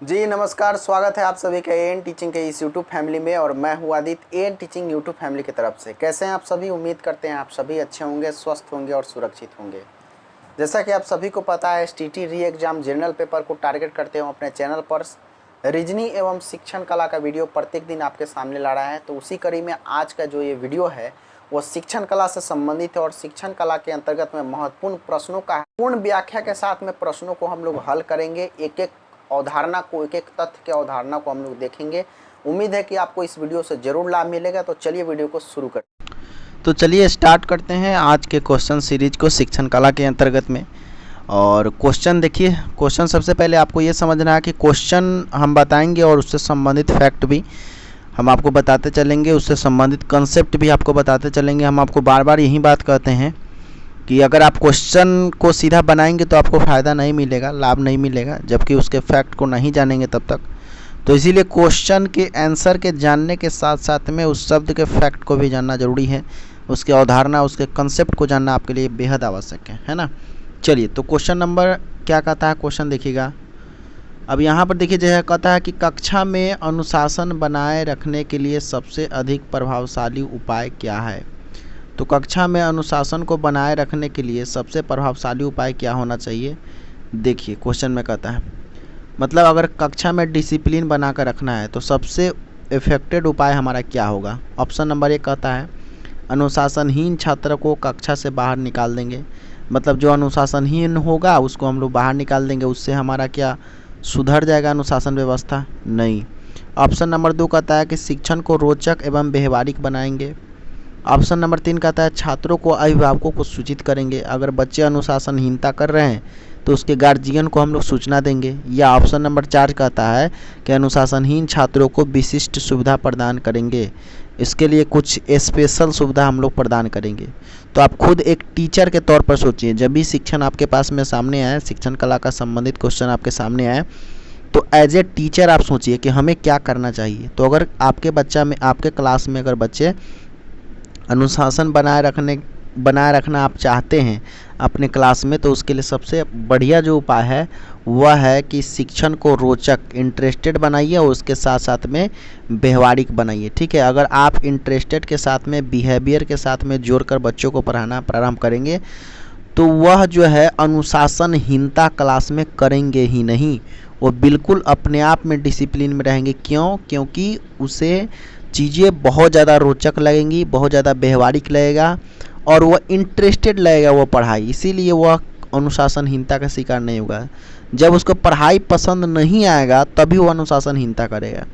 जी नमस्कार, स्वागत है आप सभी का एएन टीचिंग के इस यूट्यूब फैमिली में। और मैं हूँ Aditya, AN teaching YouTube family की तरफ से। कैसे हैं आप सभी? उम्मीद करते हैं आप सभी अच्छे होंगे, स्वस्थ होंगे और सुरक्षित होंगे। जैसा कि आप सभी को पता है, एसटीटी री एग्ज़ाम जनरल पेपर को टारगेट करते हुए अपने चैनल पर रीजनिंग एवं शिक्षण कला का वीडियो प्रत्येक दिन आपके सामने ला रहा है। तो उसी कड़ी में आज का जो ये वीडियो है वो शिक्षण कला से संबंधित है और शिक्षण कला के अंतर्गत में महत्वपूर्ण प्रश्नों का पूर्ण व्याख्या के साथ में प्रश्नों को हम लोग हल करेंगे। एक एक अवधारणा को, एक एक तथ्य के अवधारणा को हम लोग देखेंगे। उम्मीद है कि आपको इस वीडियो से जरूर लाभ मिलेगा। तो चलिए वीडियो को शुरू करते हैं। तो चलिए स्टार्ट करते हैं आज के क्वेश्चन सीरीज को शिक्षण कला के अंतर्गत में। और क्वेश्चन देखिए, क्वेश्चन सबसे पहले आपको ये समझना है कि क्वेश्चन हम बताएंगे और उससे संबंधित फैक्ट भी हम आपको बताते चलेंगे, उससे संबंधित कंसेप्ट भी आपको बताते चलेंगे। हम आपको बार बार यही बात कहते हैं कि अगर आप क्वेश्चन को सीधा बनाएंगे तो आपको फ़ायदा नहीं मिलेगा, लाभ नहीं मिलेगा, जबकि उसके फैक्ट को नहीं जानेंगे तब तक। तो इसीलिए क्वेश्चन के आंसर के जानने के साथ साथ में उस शब्द के फैक्ट को भी जानना ज़रूरी है, उसके अवधारणा, उसके कंसेप्ट को जानना आपके लिए बेहद आवश्यक है ना। चलिए, तो क्वेश्चन नंबर क्या कहता है, क्वेश्चन देखिएगा। अब यहाँ पर देखिए, जो कहता है कि कक्षा में अनुशासन बनाए रखने के लिए सबसे अधिक प्रभावशाली उपाय क्या है। तो कक्षा में अनुशासन को बनाए रखने के लिए सबसे प्रभावशाली उपाय क्या होना चाहिए। देखिए क्वेश्चन में कहता है, मतलब अगर कक्षा में डिसिप्लिन बना कर रखना है तो सबसे इफेक्टेड उपाय हमारा क्या होगा। ऑप्शन नंबर 1 कहता है अनुशासनहीन छात्र को कक्षा से बाहर निकाल देंगे। मतलब जो अनुशासनहीन होगा उसको हम लोग बाहर निकाल देंगे, उससे हमारा क्या सुधर जाएगा अनुशासन व्यवस्था? नहीं। ऑप्शन नंबर 2 कहता है कि शिक्षण को रोचक एवं व्यवहारिक बनाएंगे। ऑप्शन नंबर 3 कहता है छात्रों को अभिभावकों को सूचित करेंगे। अगर बच्चे अनुशासनहीनता कर रहे हैं तो उसके गार्जियन को हम लोग सूचना देंगे। या ऑप्शन नंबर 4 कहता है कि अनुशासनहीन छात्रों को विशिष्ट सुविधा प्रदान करेंगे, इसके लिए कुछ स्पेशल सुविधा हम लोग प्रदान करेंगे। तो आप खुद एक टीचर के तौर पर सोचिए, जब भी शिक्षण आपके पास में सामने आए, शिक्षण कला का संबंधित क्वेश्चन आपके सामने आए, तो एज ए टीचर आप सोचिए कि हमें क्या करना चाहिए। तो अगर आपके आपके क्लास में अगर बच्चे अनुशासन बनाए रखना आप चाहते हैं अपने क्लास में, तो उसके लिए सबसे बढ़िया जो उपाय है वह है कि शिक्षण को रोचक, इंटरेस्टेड बनाइए और उसके साथ साथ में व्यवहारिक बनाइए। ठीक है, अगर आप इंटरेस्टेड के साथ में, बिहेवियर के साथ में जोड़कर बच्चों को पढ़ाना प्रारंभ करेंगे तो वह जो है अनुशासनहीनता क्लास में करेंगे ही नहीं, वो बिल्कुल अपने आप में डिसिप्लिन में रहेंगे। क्यों? क्योंकि उसे चीज़ें बहुत ज़्यादा रोचक लगेंगी, बहुत ज़्यादा व्यवहारिक लगेगा और वह इंटरेस्टेड लगेगा वो पढ़ाई, इसीलिए वह अनुशासनहीनता का शिकार नहीं होगा। जब उसको पढ़ाई पसंद नहीं आएगा तभी वो अनुशासनहीनता करेगा।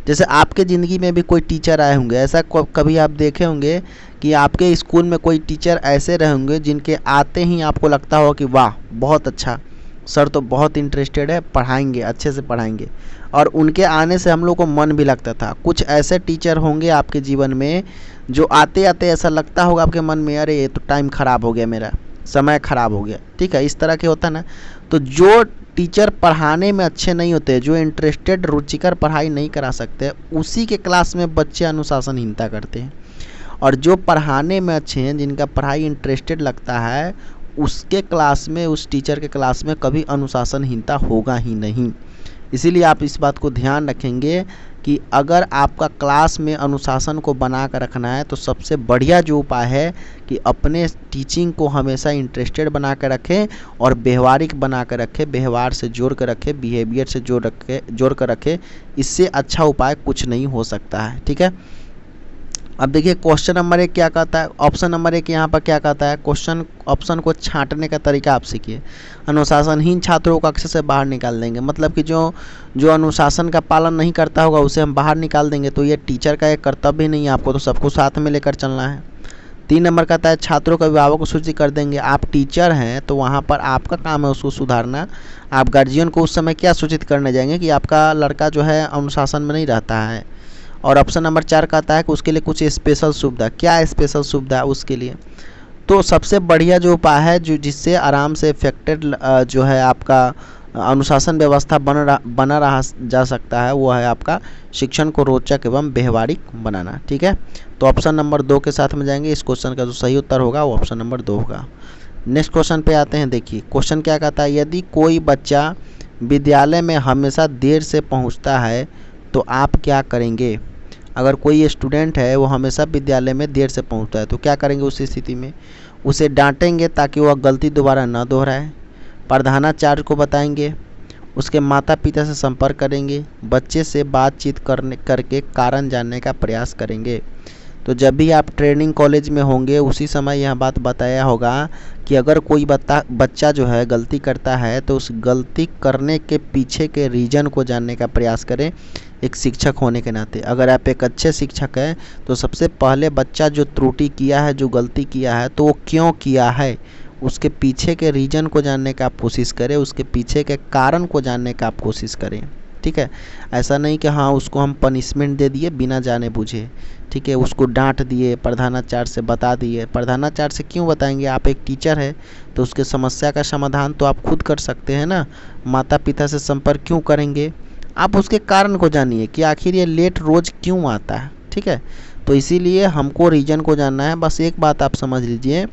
जैसे आपके ज़िंदगी में भी कोई टीचर आए होंगे, ऐसा कभी आप देखे होंगे कि आपके स्कूल में कोई टीचर ऐसे रहे होंगे जिनके आते ही आपको लगता हो कि वाह बहुत अच्छा, सर तो बहुत इंटरेस्टेड है, पढ़ाएंगे, अच्छे से पढ़ाएंगे, और उनके आने से हम लोग को मन भी लगता था। कुछ ऐसे टीचर होंगे आपके जीवन में जो आते आते ऐसा लगता होगा आपके मन में, अरे ये तो टाइम ख़राब हो गया, मेरा समय ख़राब हो गया। ठीक है, इस तरह के होता ना। तो जो टीचर पढ़ाने में अच्छे नहीं होते, जो इंटरेस्टेड, रुचिकर पढ़ाई नहीं करा सकते, उसी के क्लास में बच्चे अनुशासनहीनता करते हैं। और जो पढ़ाने में अच्छे हैं, जिनका पढ़ाई इंटरेस्टेड लगता है, उसके क्लास में, उस टीचर के क्लास में कभी अनुशासनहीनता होगा ही नहीं। इसीलिए आप इस बात को ध्यान रखेंगे कि अगर आपका क्लास में अनुशासन को बना कर रखना है तो सबसे बढ़िया जो उपाय है कि अपने टीचिंग को हमेशा इंटरेस्टेड बना कर रखें और व्यवहारिक बना कर रखें, व्यवहार से जोड़ कर रखें, बिहेवियर से जोड़ कर रखें। इससे अच्छा उपाय कुछ नहीं हो सकता है। ठीक है, अब देखिए क्वेश्चन नंबर 1 क्या कहता है। ऑप्शन नंबर 1 यहाँ पर क्या कहता है, ऑप्शन को छांटने का तरीका आप सीखिए। अनुशासनहीन छात्रों को कक्षा से बाहर निकाल देंगे, मतलब कि जो अनुशासन का पालन नहीं करता होगा उसे हम बाहर निकाल देंगे। तो ये टीचर का एक कर्तव्य नहीं है, आपको तो सबको साथ में लेकर चलना है। 3 नंबर कहता है छात्रों के अभिभावक को सूचित कर देंगे। आप टीचर हैं तो वहाँ पर आपका काम है उसको सुधारना। आप गार्जियन को उस समय क्या सूचित करने जाएंगे कि आपका लड़का जो है अनुशासन में नहीं रहता है। और ऑप्शन नंबर 4 कहता है कि उसके लिए कुछ स्पेशल सुविधा। क्या स्पेशल सुविधा उसके लिए? तो सबसे बढ़िया जो उपाय है जिससे आराम से इफेक्टेड जो है आपका अनुशासन व्यवस्था बना रहा जा सकता है, वो है आपका शिक्षण को रोचक एवं व्यवहारिक बनाना। ठीक है, तो ऑप्शन नंबर 2 के साथ में जाएंगे। इस क्वेश्चन का जो सही उत्तर होगा वो ऑप्शन नंबर 2 होगा। नेक्स्ट क्वेश्चन पे आते हैं। देखिए क्वेश्चन क्या कहता है, यदि कोई बच्चा विद्यालय में हमेशा देर से पहुंचता है तो आप क्या करेंगे? अगर कोई स्टूडेंट है वो हमेशा विद्यालय में देर से पहुंचता है तो क्या करेंगे उस स्थिति में? उसे डांटेंगे ताकि वह गलती दोबारा न दोहराए, प्रधानाचार्य को बताएंगे, उसके माता पिता से संपर्क करेंगे, बच्चे से बातचीत करके कारण जानने का प्रयास करेंगे। तो जब भी आप ट्रेनिंग कॉलेज में होंगे उसी समय यह बात बताया होगा कि अगर कोई बच्चा जो है गलती करता है तो उस गलती करने के पीछे के रीज़न को जानने का प्रयास करें एक शिक्षक होने के नाते। अगर आप एक अच्छे शिक्षक हैं तो सबसे पहले बच्चा जो त्रुटि किया है, जो गलती किया है, तो वो क्यों किया है उसके पीछे के रीज़न को जानने का आप कोशिश करें, उसके पीछे के कारण को जानने का आप कोशिश करें। ठीक है, ऐसा नहीं कि हाँ उसको हम पनिशमेंट दे दिए बिना जाने बूझे, ठीक है, उसको डांट दिए, प्रधानाचार्य से बता दिए। प्रधानाचार्य से क्यों बताएंगे? आप एक टीचर है तो उसके समस्या का समाधान तो आप खुद कर सकते हैं ना। माता पिता से संपर्क क्यों करेंगे? आप उसके कारण को जानिए कि आखिर ये लेट रोज़ क्यों आता है। ठीक है, तो इसीलिए हमको रीज़न को जानना है। बस एक बात आप समझ लीजिए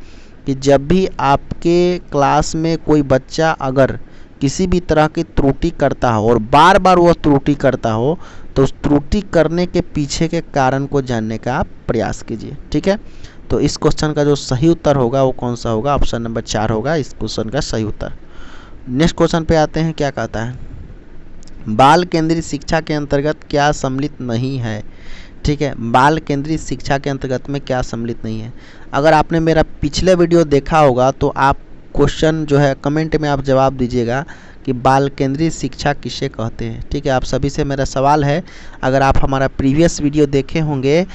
कि जब भी आपके क्लास में कोई बच्चा अगर किसी भी तरह की त्रुटि करता हो और बार बार वह त्रुटि करता हो तो उस त्रुटि करने के पीछे के कारण को जानने का आप प्रयास कीजिए। ठीक है, तो इस क्वेश्चन का जो सही उत्तर होगा वो कौन सा होगा? ऑप्शन नंबर 4 होगा इस क्वेश्चन का सही उत्तर। नेक्स्ट क्वेश्चन पे आते हैं, क्या कहता है? बाल केंद्रित शिक्षा के अंतर्गत क्या सम्मिलित नहीं है? ठीक है, बाल केंद्रित शिक्षा के अंतर्गत में क्या सम्मिलित नहीं है? अगर आपने मेरा पिछले वीडियो देखा होगा तो आप क्वेश्चन जो है कमेंट में आप जवाब दीजिएगा कि बाल केंद्रित शिक्षा किसे कहते हैं। ठीक है, आप सभी से मेरा सवाल है, अगर आप हमारा प्रीवियस वीडियो देखे होंगे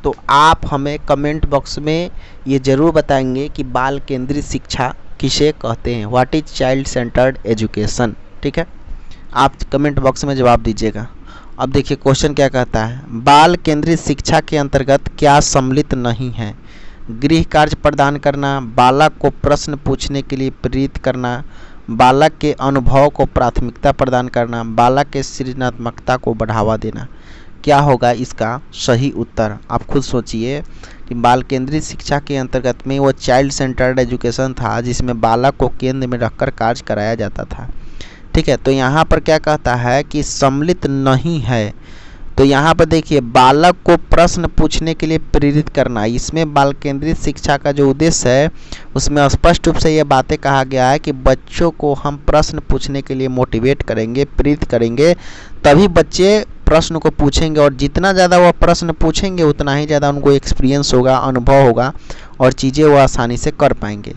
तो आप हमें कमेंट बॉक्स में ये ज़रूर बताएंगे कि बाल केंद्रित शिक्षा किसे कहते हैं, what is child centred education. ठीक है, आप कमेंट बॉक्स में जवाब दीजिएगा। अब देखिए क्वेश्चन क्या कहता है, बाल केंद्रित शिक्षा के अंतर्गत क्या सम्मिलित नहीं है? गृह कार्य प्रदान करना, बालक को प्रश्न पूछने के लिए प्रेरित करना, बालक के अनुभव को प्राथमिकता प्रदान करना, बालक के सृजनात्मकता को बढ़ावा देना। क्या होगा इसका सही उत्तर? आप खुद सोचिए कि बाल केंद्रित शिक्षा के अंतर्गत में वो चाइल्ड सेंटर्ड एजुकेशन था जिसमें बालक को केंद्र में रखकर कार्य कराया जाता था। ठीक है, तो यहाँ पर क्या कहता है कि सम्मिलित नहीं है। तो यहाँ पर देखिए बालक को प्रश्न पूछने के लिए प्रेरित करना, इसमें बाल केंद्रित शिक्षा का जो उद्देश्य है उसमें स्पष्ट रूप से ये बातें कहा गया है कि बच्चों को हम प्रश्न पूछने के लिए मोटिवेट करेंगे, प्रेरित करेंगे, तभी बच्चे प्रश्न को पूछेंगे और जितना ज़्यादा वह प्रश्न पूछेंगे उतना ही ज़्यादा उनको एक्सपीरियंस होगा, अनुभव होगा और चीज़ें वो आसानी से कर पाएंगे।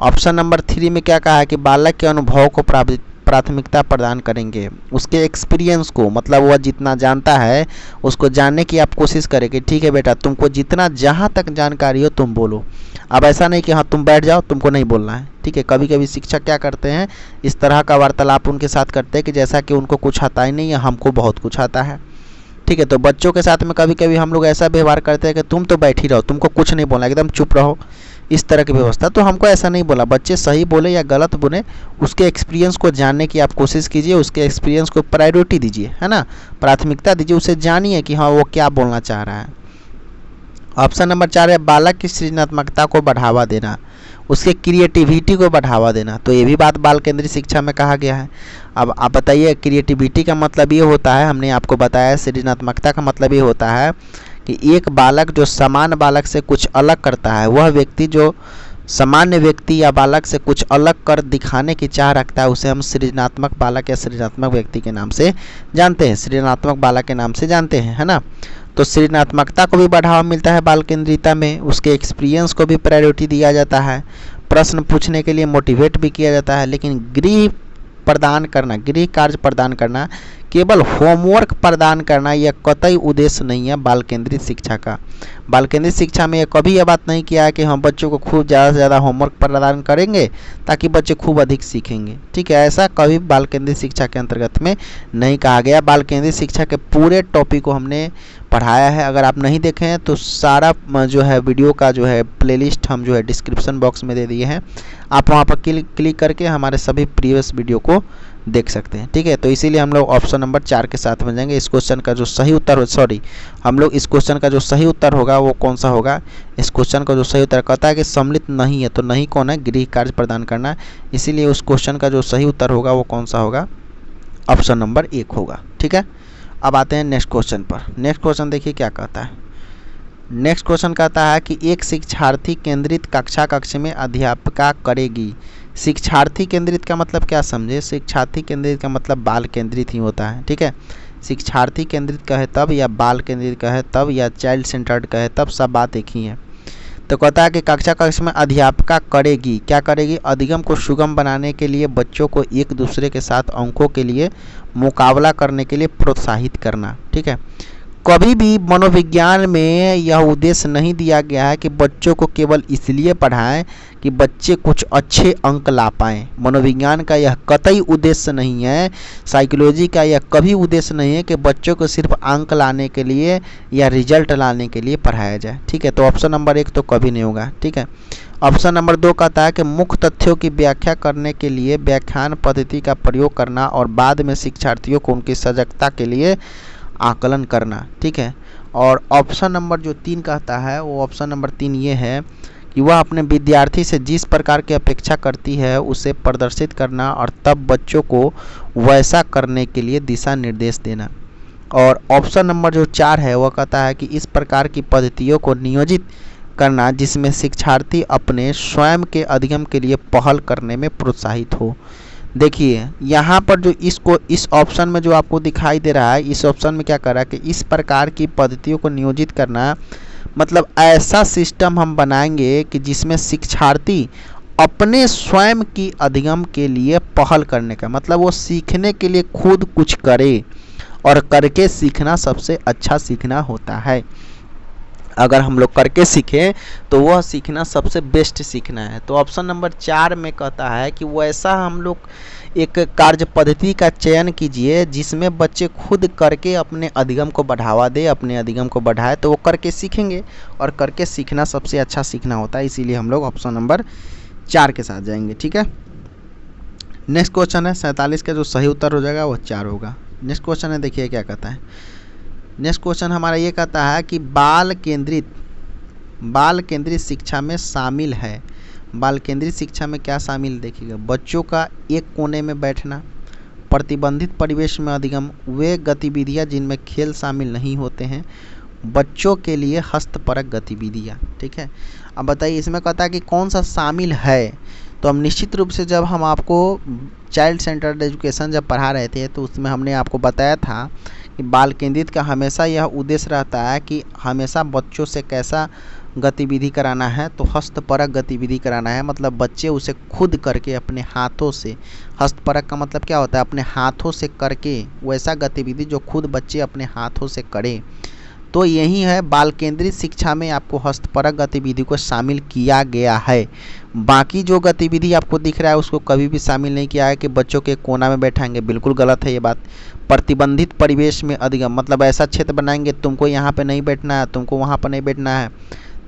ऑप्शन नंबर 3 में क्या कहा है कि बालक के अनुभव को प्राथमिकता प्रदान करेंगे, उसके एक्सपीरियंस को, मतलब वह जितना जानता है उसको जानने की आप कोशिश करेंगे। ठीक है बेटा, तुमको जितना जहाँ तक जानकारी हो तुम बोलो। अब ऐसा नहीं कि हाँ तुम बैठ जाओ, तुमको नहीं बोलना है। ठीक है, कभी कभी शिक्षक क्या करते हैं, इस तरह का वार्तालाप उनके साथ करते हैं कि जैसा कि उनको कुछ आता ही नहीं है, हमको बहुत कुछ आता है। ठीक है, तो बच्चों के साथ में कभी कभी हम लोग ऐसा व्यवहार करते हैं कि तुम तो बैठ ही रहो, तुमको कुछ नहीं बोलना, एकदम चुप रहो, इस तरह की व्यवस्था। तो हमको ऐसा नहीं बोला, बच्चे सही बोले या गलत बोले उसके एक्सपीरियंस को जानने की आप कोशिश कीजिए, उसके एक्सपीरियंस को प्रायोरिटी दीजिए, है ना, प्राथमिकता दीजिए, उसे जानिए कि हाँ वो क्या बोलना चाह रहा है। ऑप्शन नंबर 4 है बालक की सृजनात्मकता को बढ़ावा देना, उसके क्रिएटिविटी को बढ़ावा देना। तो ये भी बात बाल केंद्रित शिक्षा में कहा गया है। अब आप बताइए, क्रिएटिविटी का मतलब ये होता है, हमने आपको बताया, सृजनात्मकता का मतलब ये होता है कि एक बालक जो समान बालक से कुछ अलग करता है, वह व्यक्ति जो सामान्य व्यक्ति या बालक से कुछ अलग कर दिखाने की चाह रखता है, उसे हम सृजनात्मक बालक या सृजनात्मक व्यक्ति के नाम से जानते हैं, सृजनात्मक बालक के नाम से जानते हैं, है ना। तो सृजनात्मकता को भी बढ़ावा मिलता है बाल केंद्रिता में, उसके एक्सपीरियंस को भी प्रायोरिटी दिया जाता है, प्रश्न पूछने के लिए मोटिवेट भी किया जाता है। लेकिन गृह कार्य प्रदान करना, केवल होमवर्क प्रदान करना, यह कतई उद्देश्य नहीं है बाल केंद्रित शिक्षा का। बाल केंद्रित शिक्षा में कभी यह बात नहीं किया है कि हम बच्चों को खूब ज़्यादा से ज़्यादा होमवर्क प्रदान करेंगे ताकि बच्चे खूब अधिक सीखेंगे। ठीक है, ऐसा कभी बाल केंद्रित शिक्षा के अंतर्गत में नहीं कहा गया। बाल केंद्रित शिक्षा के पूरे टॉपिक को हमने पढ़ाया है, अगर आप नहीं देखे हैं तो सारा जो है वीडियो का जो है प्लेलिस्ट हम जो है डिस्क्रिप्शन बॉक्स में दे दिए हैं, आप वहाँ पर क्लिक करके हमारे सभी प्रीवियस वीडियो को देख सकते हैं। ठीक है, तो इसीलिए हम लोग ऑप्शन नंबर 4 के साथ में जाएंगे। इस क्वेश्चन का जो सही उत्तर इस क्वेश्चन का जो सही उत्तर होगा वो कौन सा होगा? इस क्वेश्चन का जो सही उत्तर कहता है कि सम्मिलित नहीं है, तो नहीं कौन है? गृह कार्य प्रदान करना। इसीलिए उस क्वेश्चन का जो सही उत्तर होगा वो कौन सा होगा? ऑप्शन नंबर 1 होगा। ठीक है, अब आते हैं नेक्स्ट क्वेश्चन पर। नेक्स्ट क्वेश्चन देखिए क्या कहता है। नेक्स्ट क्वेश्चन कहता है कि एक शिक्षार्थी केंद्रित कक्ष में अध्यापिका करेगी। शिक्षार्थी केंद्रित का मतलब क्या समझे? शिक्षार्थी केंद्रित का मतलब बाल केंद्रित ही होता है। ठीक है, शिक्षार्थी केंद्रित कहे तब, या बाल केंद्रित कहे तब, या चाइल्ड सेंटर्ड कहे तब, सब बात एक ही है। तो कहता है कि कक्ष में अध्यापिका करेगी। क्या करेगी? अधिगम को सुगम बनाने के लिए बच्चों को एक दूसरे के साथ अंकों के लिए मुकाबला करने के लिए प्रोत्साहित करना। ठीक है, कभी भी मनोविज्ञान में यह उद्देश्य नहीं दिया गया है कि बच्चों को केवल इसलिए पढ़ाएं कि बच्चे कुछ अच्छे अंक ला पाएं। मनोविज्ञान का यह कतई उद्देश्य नहीं है, साइकोलॉजी का यह कभी उद्देश्य नहीं है कि बच्चों को सिर्फ अंक लाने के लिए या रिजल्ट लाने के लिए पढ़ाया जाए। ठीक है, तो ऑप्शन नंबर 1 तो कभी नहीं होगा। ठीक है, ऑप्शन नंबर 2 कहता है कि मुख्य तथ्यों की व्याख्या करने के लिए व्याख्यान पद्धति का प्रयोग करना और बाद में शिक्षार्थियों को उनकी सजगता के लिए आकलन करना। ठीक है, और ऑप्शन नंबर जो 3 कहता है वो ऑप्शन नंबर 3 ये है कि वह अपने विद्यार्थी से जिस प्रकार की अपेक्षा करती है उसे प्रदर्शित करना और तब बच्चों को वैसा करने के लिए दिशा निर्देश देना। और ऑप्शन नंबर जो 4 है वह कहता है कि इस प्रकार की पद्धतियों को नियोजित करना जिसमें शिक्षार्थी अपने स्वयं के अधिगम के लिए पहल करने में प्रोत्साहित हो। देखिए यहाँ पर जो इस ऑप्शन में जो आपको दिखाई दे रहा है, इस ऑप्शन में क्या कर रहा है कि इस प्रकार की पद्धतियों को नियोजित करना मतलब ऐसा सिस्टम हम बनाएंगे कि जिसमें शिक्षार्थी अपने स्वयं की अधिगम के लिए पहल करने का मतलब वो सीखने के लिए खुद कुछ करे, और करके सीखना सबसे अच्छा सीखना होता है। अगर हम लोग करके सीखें तो वह सीखना सबसे बेस्ट सीखना है। तो ऑप्शन नंबर 4 में कहता है कि वैसा हम लोग एक कार्य पद्धति का चयन कीजिए जिसमें बच्चे खुद करके अपने अधिगम को बढ़ावा दे, अपने अधिगम को बढ़ाए, तो वो करके सीखेंगे, और करके सीखना सबसे अच्छा सीखना होता है। इसीलिए हम लोग ऑप्शन नंबर 4 के साथ जाएंगे। ठीक है, नेक्स्ट क्वेश्चन है 47 का जो सही उत्तर हो जाएगा वो 4 होगा। नेक्स्ट क्वेश्चन है, देखिए क्या कहता है। नेक्स्ट क्वेश्चन हमारा ये कहता है कि बाल केंद्रित शिक्षा में शामिल है। बाल केंद्रित शिक्षा में क्या शामिल? देखिएगा, बच्चों का एक कोने में बैठना, प्रतिबंधित परिवेश में अधिगम, वे गतिविधियां जिनमें खेल शामिल नहीं होते हैं, बच्चों के लिए हस्तपरक गतिविधियां। ठीक है, अब बताइए इसमें कहता है कि कौन सा शामिल है। तो हम निश्चित रूप से जब हम आपको चाइल्ड सेंटर्ड एजुकेशन जब पढ़ा रहे थे तो उसमें हमने आपको बताया था कि बाल केंद्रित का हमेशा यह उद्देश्य रहता है कि हमेशा बच्चों से कैसा गतिविधि कराना है, तो हस्तपरक गतिविधि कराना है। मतलब बच्चे उसे खुद करके अपने हाथों से, हस्तपरक का मतलब क्या होता है? अपने हाथों से करके वैसा गतिविधि जो खुद बच्चे अपने हाथों से करें। तो यही है बाल केंद्रित शिक्षा में आपको हस्तपरक गतिविधि को शामिल किया गया है। बाकी जो गतिविधि आपको दिख रहा है उसको कभी भी शामिल नहीं किया है कि बच्चों के कोना में बैठाएंगे, बिल्कुल गलत है ये बात। प्रतिबंधित परिवेश में अधिगम मतलब ऐसा क्षेत्र बनाएंगे तुमको यहाँ पे नहीं बैठना है, तुमको वहाँ पर नहीं बैठना है,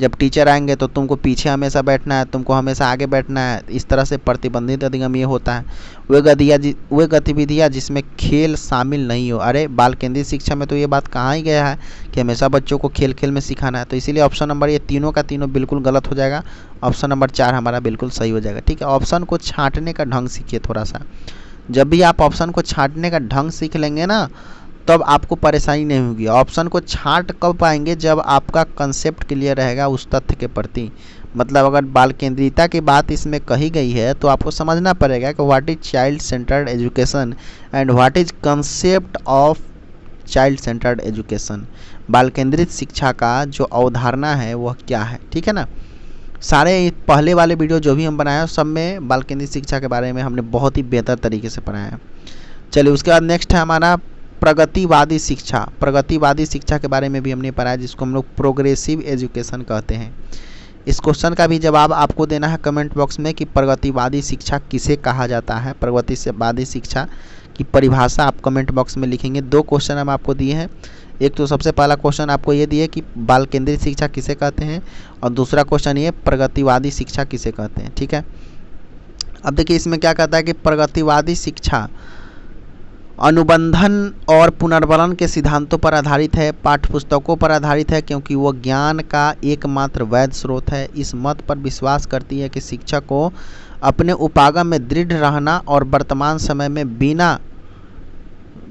जब टीचर आएंगे तो तुमको पीछे हमेशा बैठना है, तुमको हमेशा आगे बैठना है। इस तरह से प्रतिबंधित अधिगम ये होता है। वे गतिविधियाँ जिसमें खेल शामिल नहीं हो। अरे बाल केंद्रित शिक्षा में तो ये बात कहाँ ही गया है कि हमेशा बच्चों को खेल खेल में सिखाना है। तो इसीलिए ऑप्शन नंबर ये तीनों का तीनों बिल्कुल गलत हो जाएगा। ऑप्शन नंबर 4 हमारा बिल्कुल सही हो जाएगा। ठीक है, ऑप्शन को छांटने का ढंग सीखिए थोड़ा सा। जब भी आप ऑप्शन को छांटने का ढंग सीख लेंगे ना तब आपको परेशानी नहीं होगी। ऑप्शन को छांट कब पाएंगे? जब आपका कंसेप्ट क्लियर रहेगा उस तथ्य के प्रति। मतलब अगर बाल केंद्रिता की बात इसमें कही गई है तो आपको समझना पड़ेगा कि what is child centred education and what is concept of child centred education. बाल केंद्रित शिक्षा का जो अवधारणा है वह क्या है। ठीक है ना, सारे पहले वाले वीडियो जो भी हम बनाए सब में बाल केंद्रित शिक्षा के बारे में हमने बहुत ही बेहतर तरीके से पढ़ाया है। चलिए उसके बाद नेक्स्ट है हमारा प्रगतिवादी शिक्षा। प्रगतिवादी शिक्षा के बारे में भी हमने पढ़ा है जिसको हम लोग प्रोग्रेसिव एजुकेशन कहते हैं। इस क्वेश्चन का भी जवाब आपको देना है कमेंट बॉक्स में कि प्रगतिवादी शिक्षा किसे कहा जाता है। प्रगतिवादी शिक्षा की परिभाषा आप कमेंट बॉक्स में लिखेंगे। 2 क्वेश्चन हम आपको दिए हैं। एक तो सबसे पहला क्वेश्चन आपको ये दिए कि बाल केंद्रित शिक्षा किसे कहते हैं, और दूसरा क्वेश्चन ये प्रगतिवादी शिक्षा किसे कहते हैं। ठीक है, अब देखिए इसमें क्या कहता है कि प्रगतिवादी शिक्षा अनुबंधन और पुनर्बलन के सिद्धांतों पर आधारित है, पाठ्यपुस्तकों पर आधारित है क्योंकि वो ज्ञान का एकमात्र वैध स्रोत है। इस मत पर विश्वास करती है कि शिक्षक को अपने उपागम में दृढ़ रहना और वर्तमान समय में बिना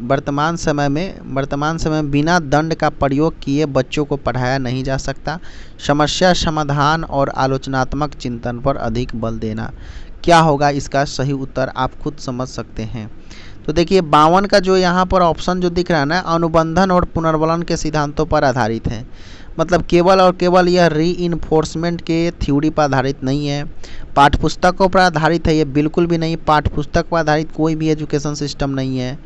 वर्तमान समय में बिना दंड का प्रयोग किए बच्चों को पढ़ाया नहीं जा सकता। समस्या समाधान और आलोचनात्मक चिंतन पर अधिक बल देना। क्या होगा इसका सही उत्तर, आप खुद समझ सकते हैं। तो देखिए 52 का जो यहाँ पर ऑप्शन जो दिख रहा है ना, अनुबंधन और पुनर्बलन के सिद्धांतों पर आधारित है। मतलब केवल और केवल यह रीइंफोर्समेंट के थ्योरी पर आधारित नहीं है, पाठ्यपुस्तकों पर आधारित है, ये बिल्कुल भी नहीं। पाठ्यपुस्तक पर आधारित कोई भी एजुकेशन सिस्टम नहीं है।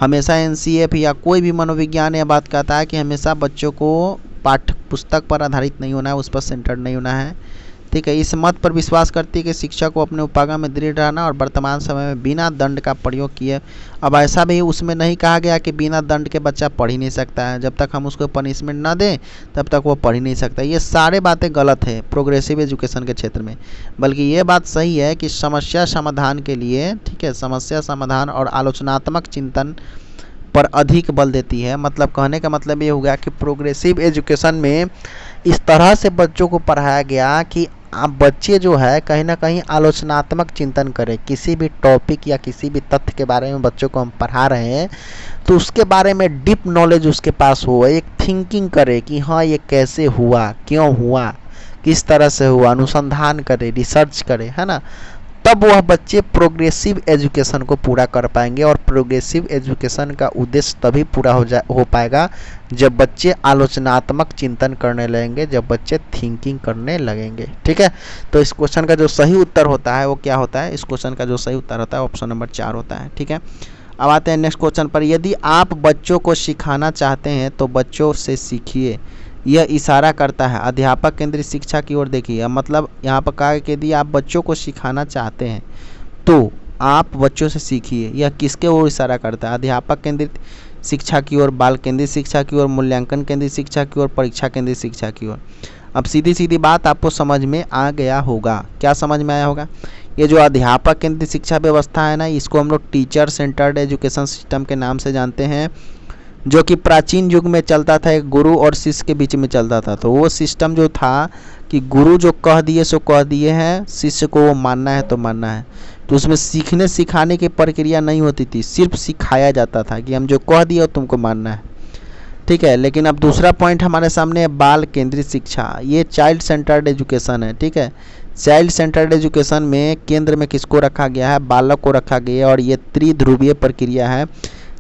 हमेशा एनसीएफ या कोई भी मनोविज्ञान यह बात कहता है कि हमेशा बच्चों को पाठ्यपुस्तक पर आधारित नहीं होना है, उस पर सेंटर्ड नहीं होना है। ठीक है, इस मत पर विश्वास करती है कि शिक्षा को अपने उपागम में दृढ़ रहना और वर्तमान समय में बिना दंड का प्रयोग किए। अब ऐसा भी उसमें नहीं कहा गया कि बिना दंड के बच्चा पढ़ ही नहीं सकता है, जब तक हम उसको पनिशमेंट ना दें तब तक वो पढ़ ही नहीं सकता। ये सारे बातें गलत है प्रोग्रेसिव एजुकेशन के क्षेत्र में, बल्कि ये बात सही है कि समस्या समाधान के लिए, ठीक है, समस्या समाधान और आलोचनात्मक चिंतन पर अधिक बल देती है। मतलब कहने का मतलब ये हो गया कि प्रोग्रेसिव एजुकेशन में इस तरह से बच्चों को पढ़ाया गया कि आप बच्चे जो है कहीं ना कहीं आलोचनात्मक चिंतन करें। किसी भी टॉपिक या किसी भी तथ्य के बारे में बच्चों को हम पढ़ा रहे हैं तो उसके बारे में डीप नॉलेज उसके पास हो, एक थिंकिंग करे कि हाँ ये कैसे हुआ, क्यों हुआ, किस तरह से हुआ, अनुसंधान करे, रिसर्च करे, है ना। तब वह बच्चे प्रोग्रेसिव एजुकेशन को पूरा कर पाएंगे। और प्रोग्रेसिव एजुकेशन का उद्देश्य तभी पूरा हो पाएगा जब बच्चे आलोचनात्मक चिंतन करने लगेंगे, जब बच्चे थिंकिंग करने लगेंगे। ठीक है, तो इस क्वेश्चन का जो सही उत्तर होता है वो क्या होता है, इस क्वेश्चन का जो सही उत्तर होता है ऑप्शन नंबर 4 होता है। ठीक है, अब आते हैं नेक्स्ट क्वेश्चन पर। यदि आप बच्चों को सिखाना चाहते हैं तो बच्चों से सीखिए। यह इशारा करता है अध्यापक केंद्रित शिक्षा की ओर। देखिए मतलब यहाँ पर कहा कि यदि आप बच्चों को सिखाना चाहते हैं तो आप बच्चों से सीखिए। यह किसके ओर इशारा करता है, अध्यापक केंद्रित शिक्षा की ओर, बाल केंद्रित शिक्षा की ओर, मूल्यांकन केंद्रित शिक्षा की ओर, परीक्षा केंद्रित शिक्षा की ओर। अब सीधी सीधी बात आपको समझ में आ गया होगा। क्या समझ में आया होगा, ये जो अध्यापक केंद्रित शिक्षा व्यवस्था है ना, इसको हम लोग टीचर सेंटर्ड एजुकेशन सिस्टम के नाम से जानते हैं, जो कि प्राचीन युग में चलता था, एक गुरु और शिष्य के बीच में चलता था। तो वो सिस्टम जो था कि गुरु जो कह दिए सो कह दिए हैं, शिष्य को वो मानना है तो मानना है। तो उसमें सीखने सिखाने की प्रक्रिया नहीं होती थी, सिर्फ सिखाया जाता था कि हम जो कह दिए तुमको मानना है। ठीक है, लेकिन अब दूसरा पॉइंट हमारे सामने है बाल केंद्रित शिक्षा। ये चाइल्ड सेंटर्ड एजुकेशन है। ठीक है, चाइल्ड सेंटर्ड एजुकेशन में केंद्र में किसको रखा गया है, बालक को रखा गया है। और ये त्रिध्रुवीय प्रक्रिया है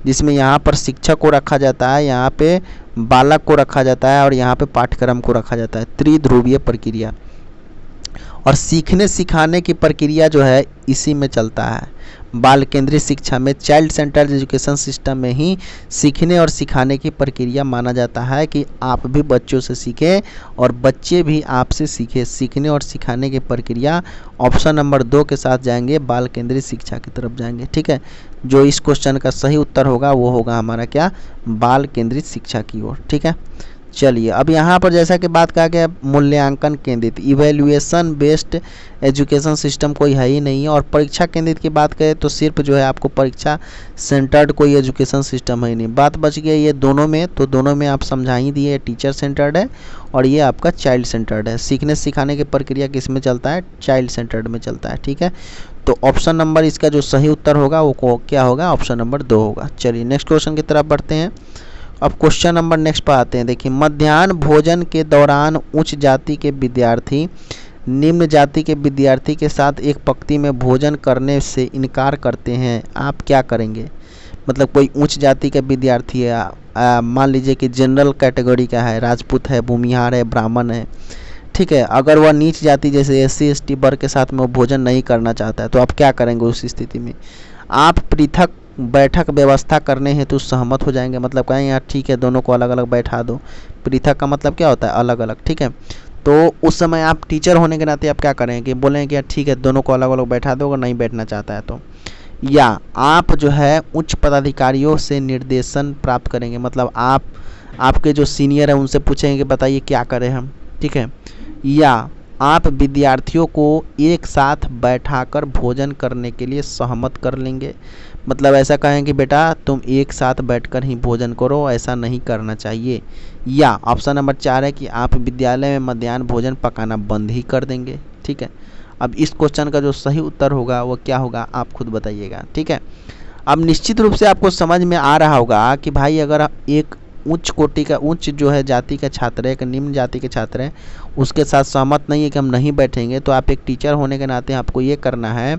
जिसमें यहाँ पर शिक्षक को रखा जाता है, यहाँ पे बालक को रखा जाता है और यहाँ पे पाठ्यक्रम को रखा जाता है। त्रिध्रुवीय प्रक्रिया। और सीखने सिखाने की प्रक्रिया जो है इसी में चलता है। बाल केंद्रित शिक्षा में, चाइल्ड सेंटर्ड एजुकेशन सिस्टम में ही सीखने और सिखाने की प्रक्रिया माना जाता है कि आप भी बच्चों से सीखें और बच्चे भी आपसे सीखें। सीखने और सिखाने की प्रक्रिया ऑप्शन नंबर 2 के साथ जाएंगे, बाल केंद्रित शिक्षा की तरफ जाएंगे। ठीक है, जो इस क्वेश्चन का सही उत्तर होगा वो होगा हमारा क्या, बाल केंद्रित शिक्षा की ओर। ठीक है, चलिए अब यहाँ पर जैसा कि बात कहा गया मूल्यांकन केंद्रित, इवैल्यूएशन बेस्ड एजुकेशन सिस्टम कोई है ही नहीं है। और परीक्षा केंद्रित की बात करें तो सिर्फ जो है आपको परीक्षा सेंटर्ड कोई एजुकेशन सिस्टम है ही नहीं। बात बच गई ये दोनों में, तो दोनों में आप समझा ही दिए, टीचर सेंटर्ड है और ये आपका चाइल्ड सेंटर्ड है। सीखने सिखाने की प्रक्रिया किस में चलता है, चाइल्ड सेंटर्ड में चलता है। ठीक है, तो ऑप्शन नंबर इसका जो सही उत्तर होगा वो क्या होगा, ऑप्शन नंबर 2 होगा। चलिए नेक्स्ट क्वेश्चन की तरफ बढ़ते हैं। अब क्वेश्चन नंबर नेक्स्ट पर आते हैं। देखिए मध्याह्न भोजन के दौरान उच्च जाति के विद्यार्थी निम्न जाति के विद्यार्थी के साथ एक पंक्ति में भोजन करने से इनकार करते हैं, आप क्या करेंगे। मतलब कोई उच्च जाति का विद्यार्थी है, मान लीजिए कि जनरल कैटेगरी का है, राजपूत है, भूमिहार है, ब्राह्मण है। ठीक है, अगर वह नीच जाति जैसे SC ST वर्ग के साथ में वो भोजन नहीं करना चाहता है तो आप क्या करेंगे उस स्थिति में। आप पृथक बैठक व्यवस्था करने हेतु सहमत हो जाएंगे। मतलब कहें यार ठीक है दोनों को अलग अलग बैठा दो। पृथक का मतलब क्या होता है, अलग अलग। ठीक है, तो उस समय आप टीचर होने के नाते आप क्या करेंगे कि बोलेंगे कि यार ठीक है दोनों को अलग अलग बैठा दो अगर नहीं बैठना चाहता है तो। या आप जो है उच्च पदाधिकारियों से निर्देशन प्राप्त करेंगे। मतलब आप आपके जो सीनियर है उनसे पूछेंगे कि बताइए क्या करें हम। ठीक है, या आप विद्यार्थियों को एक साथ बैठाकर भोजन करने के लिए सहमत कर लेंगे। मतलब ऐसा कहें कि बेटा तुम एक साथ बैठकर ही भोजन करो, ऐसा नहीं करना चाहिए। या ऑप्शन नंबर 4 है कि आप विद्यालय में मध्याह्न भोजन पकाना बंद ही कर देंगे। ठीक है, अब इस क्वेश्चन का जो सही उत्तर होगा वो क्या होगा आप खुद बताइएगा। ठीक है, अब निश्चित रूप से आपको समझ में आ रहा होगा कि भाई अगर एक उच्च कोटि का उच्च जो है जाति का छात्र है, एक निम्न जाति के छात्र है, उसके साथ सहमत नहीं है कि हम नहीं बैठेंगे, तो आप एक टीचर होने के नाते आपको ये करना है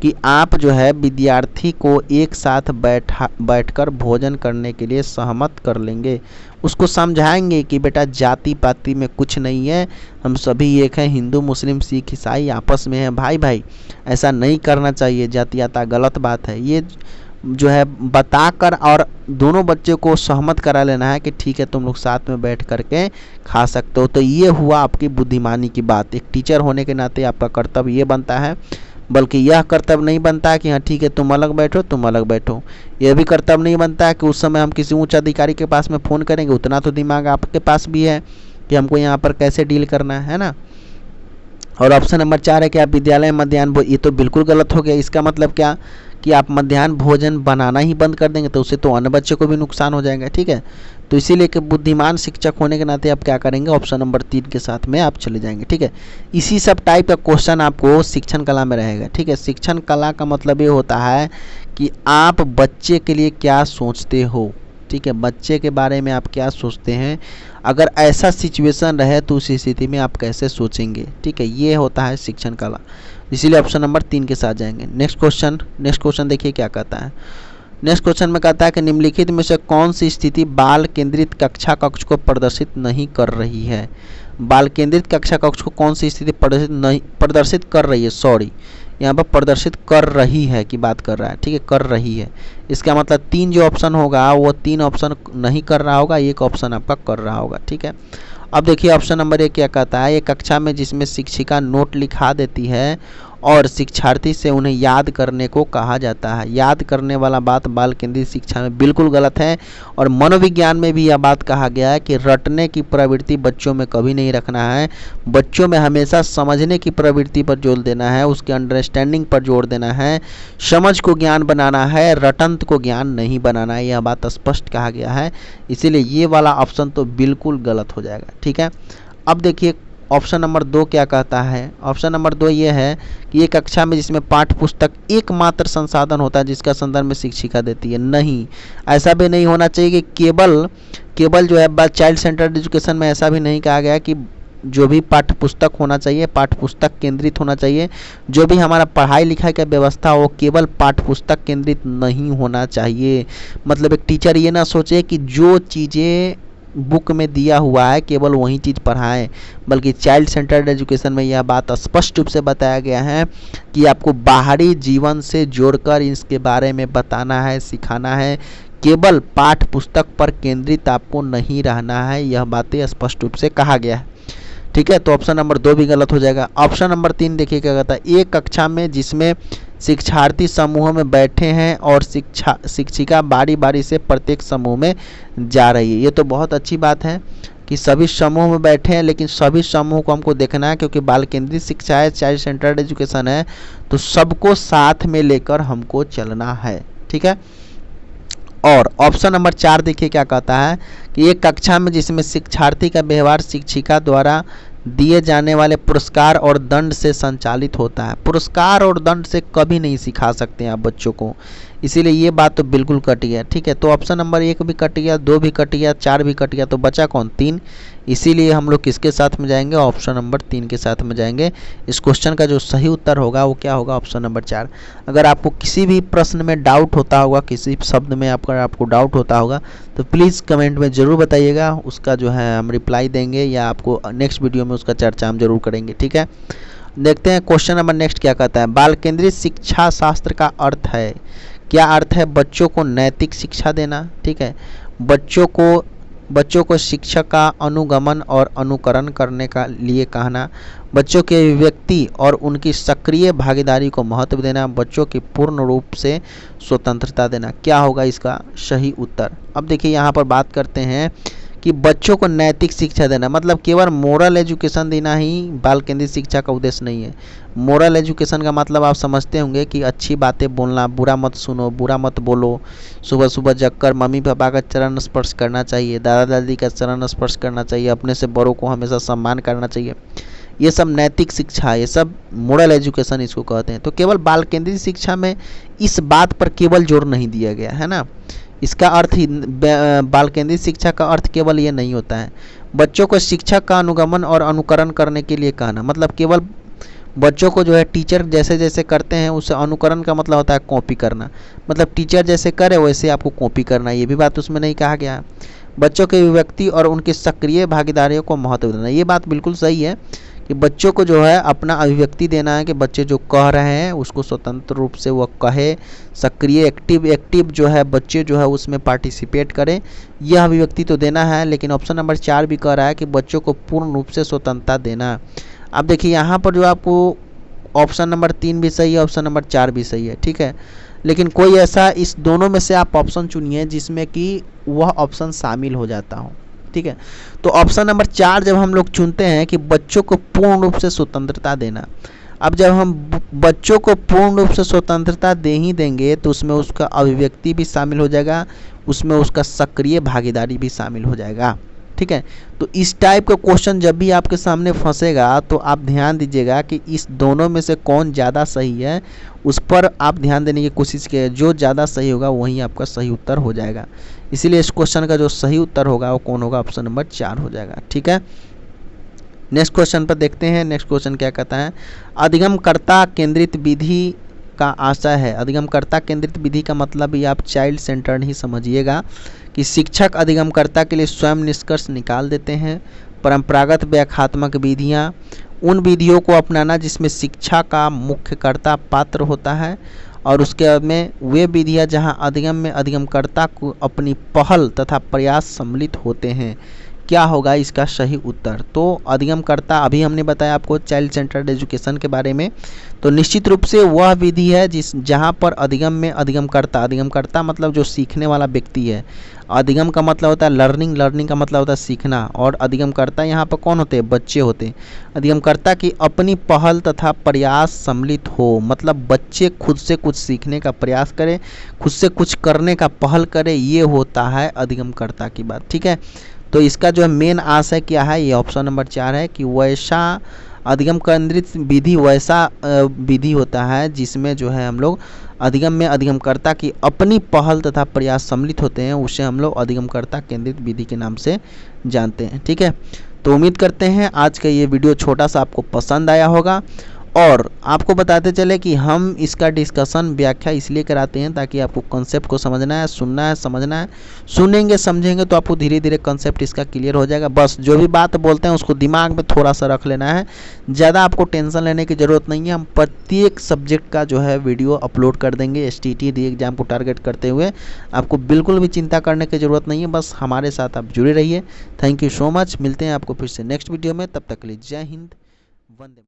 कि आप जो है विद्यार्थी को एक साथ बैठकर भोजन करने के लिए सहमत कर लेंगे। उसको समझाएंगे कि बेटा जाति पाति में कुछ नहीं है, हम सभी एक हैं, हिंदू मुस्लिम सिख ईसाई आपस में है भाई भाई, ऐसा नहीं करना चाहिए, जातियाता गलत बात है। ये जो है बताकर और दोनों बच्चे को सहमत करा लेना है कि ठीक है तुम लोग साथ में बैठ करके खा सकते हो। तो ये हुआ आपकी बुद्धिमानी की बात। एक टीचर होने के नाते आपका कर्तव्य ये बनता है, बल्कि यह कर्तव्य नहीं बनता है कि हाँ ठीक है तुम अलग बैठो तुम अलग बैठो। यह भी कर्तव्य नहीं बनता है कि उस समय हम किसी उच्च अधिकारी के पास में फ़ोन करेंगे, उतना तो दिमाग आपके पास भी है कि हमको यहाँ पर कैसे डील करना है ना। और ऑप्शन नंबर 4 है कि आप विद्यालय मध्याह्न भोजन, ये तो बिल्कुल गलत हो गया। इसका मतलब क्या कि आप मध्याह्न भोजन बनाना ही बंद कर देंगे, तो उससे तो अन्य बच्चे को भी नुकसान हो जाएगा, ठीक है। तो इसीलिए कि बुद्धिमान शिक्षक होने के नाते आप क्या करेंगे, ऑप्शन नंबर 3 के साथ में आप चले जाएंगे, ठीक है। इसी सब टाइप का क्वेश्चन आपको शिक्षण कला में रहेगा, ठीक है। शिक्षण कला का मतलब ये होता है कि आप बच्चे के लिए क्या सोचते हो, ठीक है, बच्चे के बारे में आप क्या सोचते हैं, अगर ऐसा सिचुएशन रहे तो उस स्थिति में आप कैसे सोचेंगे, ठीक है। ये होता है शिक्षण कला, इसीलिए ऑप्शन नंबर 3 के साथ जाएंगे। नेक्स्ट क्वेश्चन देखिए क्या कहता है। नेक्स्ट क्वेश्चन में कहता है कि निम्नलिखित में से कौन सी स्थिति बाल केंद्रित कक्षा कक्ष को प्रदर्शित नहीं कर रही है। बाल केंद्रित कक्षा कक्ष को कौन सी स्थिति प्रदर्शित कर रही है, सॉरी यहाँ पर प्रदर्शित कर रही है की बात कर रहा है, ठीक है, कर रही है। इसका मतलब 3 जो ऑप्शन होगा वो 3 ऑप्शन नहीं कर रहा होगा, एक ऑप्शन आपका कर रहा होगा, ठीक है। अब देखिए ऑप्शन नंबर 1 क्या कहता है, एक कक्षा में जिसमें शिक्षिका नोट लिखा देती है और शिक्षार्थी से उन्हें याद करने को कहा जाता है। याद करने वाला बात बाल केंद्रित शिक्षा में बिल्कुल गलत है, और मनोविज्ञान में भी यह बात कहा गया है कि रटने की प्रवृत्ति बच्चों में कभी नहीं रखना है। बच्चों में हमेशा समझने की प्रवृत्ति पर जोर देना है, उसके अंडरस्टैंडिंग पर जोर देना है, समझ को ज्ञान बनाना है, रटंत को ज्ञान नहीं बनाना है, यह बात स्पष्ट कहा गया है। इसीलिए ये वाला ऑप्शन तो बिल्कुल गलत हो जाएगा, ठीक है। अब देखिए ऑप्शन नंबर 2 क्या कहता है। ऑप्शन नंबर 2 ये है कि एक कक्षा में जिसमें पाठ्य पुस्तक एकमात्र संसाधन होता है जिसका संदर्भ में शिक्षिका देती है। नहीं, ऐसा भी नहीं होना चाहिए कि केवल जो है चाइल्ड सेंटर्ड एजुकेशन में ऐसा भी नहीं कहा गया कि जो भी पाठ्य पुस्तक होना चाहिए पाठ्य पुस्तक केंद्रित होना चाहिए। जो भी हमारा पढ़ाई लिखाई का व्यवस्था हो केवल पाठ्य पुस्तक केंद्रित नहीं होना चाहिए। मतलब एक टीचर ये ना सोचे कि जो चीज़ें बुक में दिया हुआ है केवल वही चीज़ पढ़ाएं, बल्कि चाइल्ड सेंटर्ड एजुकेशन में यह बात स्पष्ट रूप से बताया गया है कि आपको बाहरी जीवन से जोड़कर इसके बारे में बताना है, सिखाना है, केवल पाठ्य पुस्तक पर केंद्रित आपको नहीं रहना है। यह बातें स्पष्ट रूप से कहा गया है, ठीक है। तो ऑप्शन नंबर 2 भी गलत हो जाएगा। ऑप्शन नंबर 3 देखिए क्या कहता है, एक कक्षा में जिसमें शिक्षार्थी समूह में बैठे हैं और शिक्षिका बारी बारी से प्रत्येक समूह में जा रही है। ये तो बहुत अच्छी बात है कि सभी समूह में बैठे हैं, लेकिन सभी समूह को हमको देखना है क्योंकि बाल केंद्रित शिक्षा है, चाइल्ड सेंटर्ड एजुकेशन है, तो सबको साथ में लेकर हमको चलना है, ठीक है। और ऑप्शन नंबर 4 देखिए क्या कहता है कि एक कक्षा में जिसमें शिक्षार्थी का व्यवहार शिक्षिका द्वारा दिए जाने वाले पुरस्कार और दंड से संचालित होता है। पुरस्कार और दंड से कभी नहीं सिखा सकते हैं आप बच्चों को, इसीलिए ये बात तो बिल्कुल कट गया, ठीक है। तो ऑप्शन नंबर 1 भी कट गया, 2 भी कट गया, 4 भी कट गया, तो बचा कौन, 3। इसीलिए हम लोग किसके साथ में जाएंगे, ऑप्शन नंबर 3 के साथ में जाएंगे। इस क्वेश्चन का जो सही उत्तर होगा वो क्या होगा, ऑप्शन नंबर 4। अगर आपको किसी भी प्रश्न में डाउट होता होगा, किसी शब्द में आपको डाउट होता होगा तो प्लीज़ कमेंट में ज़रूर बताइएगा, उसका जो है हम रिप्लाई देंगे या आपको नेक्स्ट वीडियो में उसका चर्चा हम जरूर करेंगे, ठीक है। देखते हैं क्वेश्चन नंबर नेक्स्ट क्या कहता है। बाल केंद्रित शिक्षा शास्त्र का अर्थ है, क्या अर्थ है, बच्चों को नैतिक शिक्षा देना, ठीक है। बच्चों को शिक्षा का अनुगमन और अनुकरण करने का लिए कहना, बच्चों के अभिव्यक्ति और उनकी सक्रिय भागीदारी को महत्व देना, बच्चों की पूर्ण रूप से स्वतंत्रता देना। क्या होगा इसका सही उत्तर। अब देखिए यहाँ पर बात करते हैं कि बच्चों को नैतिक शिक्षा देना, मतलब केवल मोरल एजुकेशन देना ही बाल केंद्रित शिक्षा का उद्देश्य नहीं है। मोरल एजुकेशन का मतलब आप समझते होंगे कि अच्छी बातें बोलना, बुरा मत सुनो, बुरा मत बोलो, सुबह सुबह जगकर मम्मी पापा का चरण स्पर्श करना चाहिए, दादा दादी का चरण स्पर्श करना चाहिए, अपने से बड़ों को हमेशा सम्मान करना चाहिए। ये सब नैतिक शिक्षा, ये सब मोरल एजुकेशन इसको कहते हैं। तो केवल बाल केंद्रित शिक्षा में इस बात पर केवल जोर नहीं दिया गया है ना। इसका अर्थ ही बाल केंद्रित शिक्षा का अर्थ केवल ये नहीं होता है बच्चों को शिक्षक का अनुगमन और अनुकरण करने के लिए कहना, मतलब केवल बच्चों को जो है टीचर जैसे जैसे करते हैं उसे अनुकरण का मतलब होता है कॉपी करना, मतलब टीचर जैसे करे वैसे आपको कॉपी करना, ये भी बात उसमें नहीं कहा गया है। बच्चों के अभिव्यक्ति और उनकी सक्रिय भागीदारियों को महत्व देना, ये बात बिल्कुल सही है कि बच्चों को जो है अपना अभिव्यक्ति देना है कि बच्चे जो कह रहे हैं उसको स्वतंत्र रूप से वह कहे, सक्रिय एक्टिव जो है बच्चे जो है उसमें पार्टिसिपेट करें, यह अभिव्यक्ति तो देना है। लेकिन ऑप्शन नंबर 4 भी कह रहा है कि बच्चों को पूर्ण रूप से स्वतंत्रता देना। अब देखिए यहाँ पर जो आपको ऑप्शन नंबर 3 भी सही है, ऑप्शन नंबर 4 भी सही है, ठीक है। लेकिन कोई ऐसा इस दोनों में से आप ऑप्शन चुनिए जिसमें कि वह ऑप्शन शामिल हो जाता हो, ठीक है। तो ऑप्शन नंबर 4 जब हम लोग चुनते हैं कि बच्चों को पूर्ण रूप से स्वतंत्रता देना, अब जब हम बच्चों को पूर्ण रूप से स्वतंत्रता दे ही देंगे तो उसमें उसका अभिव्यक्ति भी शामिल हो जाएगा, उसमें उसका सक्रिय भागीदारी भी शामिल हो जाएगा, ठीक है। तो इस टाइप का क्वेश्चन जब भी आपके सामने फंसेगा तो आप ध्यान दीजिएगा कि इस दोनों में से कौन ज़्यादा सही है, उस पर आप ध्यान देने की कोशिश कीजिए। जो ज़्यादा सही होगा वही आपका सही उत्तर हो जाएगा। इसीलिए इस क्वेश्चन का जो सही उत्तर होगा वो कौन होगा, ऑप्शन नंबर 4 हो जाएगा, ठीक है। नेक्स्ट क्वेश्चन पर देखते हैं। नेक्स्ट क्वेश्चन क्या कहता है, अधिगमकर्ता केंद्रित विधि का आशय है। अधिगमकर्ता केंद्रित विधि का मतलब भी आप चाइल्ड सेंटर्ड ही समझिएगा कि शिक्षक अधिगमकर्ता के लिए स्वयं निष्कर्ष निकाल देते हैं। परंपरागत व्याख्यात्मक विधियाँ, उन विधियों को अपनाना जिसमें शिक्षा का मुख्यकर्ता पात्र होता है, और उसके में वे विधियाँ जहाँ अधिगम में अधिगमकर्ता को अपनी पहल तथा प्रयास सम्मिलित होते हैं। क्या होगा इसका सही उत्तर? तो अधिगमकर्ता, अभी हमने बताया आपको चाइल्ड सेंटर्ड एजुकेशन के बारे में, तो निश्चित रूप से वह विधि है जहाँ पर अधिगम में अधिगमकर्ता मतलब जो सीखने वाला व्यक्ति है। अधिगम का मतलब होता है लर्निंग का मतलब होता है सीखना, और अधिगमकर्ता यहाँ पर कौन होते हैं, बच्चे होते हैं। अधिगमकर्ता की अपनी पहल तथा प्रयास सम्मिलित हो, मतलब बच्चे खुद से कुछ सीखने का प्रयास करें, खुद से कुछ करने का पहल करें, ये होता है अधिगमकर्ता की बात, ठीक है। तो इसका जो मेन आशय क्या है, ये ऑप्शन नंबर 4 है कि वैसा अधिगम केंद्रित विधि वैसा विधि होता है जिसमें जो है हम लोग अधिगम में अधिगमकर्ता की अपनी पहल तथा प्रयास सम्मिलित होते हैं, उसे हम लोग अधिगमकर्ता केंद्रित विधि के नाम से जानते हैं, ठीक है। तो उम्मीद करते हैं आज का ये वीडियो छोटा सा आपको पसंद आया होगा, और आपको बताते चले कि हम इसका डिस्कशन व्याख्या इसलिए कराते हैं ताकि आपको कॉन्सेप्ट को समझना है, सुनना है, समझना है। सुनेंगे समझेंगे तो आपको धीरे धीरे कॉन्सेप्ट इसका क्लियर हो जाएगा। बस जो भी बात बोलते हैं उसको दिमाग में थोड़ा सा रख लेना है, ज़्यादा आपको टेंशन लेने की ज़रूरत नहीं है। हम प्रत्येक सब्जेक्ट का जो है वीडियो अपलोड कर देंगे STT एग्जाम को टारगेट करते हुए। आपको बिल्कुल भी चिंता करने की ज़रूरत नहीं है, बस हमारे साथ आप जुड़े रहिए। Thank you so much. मिलते हैं आपको फिर से नेक्स्ट वीडियो में, तब तक के लिए जय हिंद, वंदे।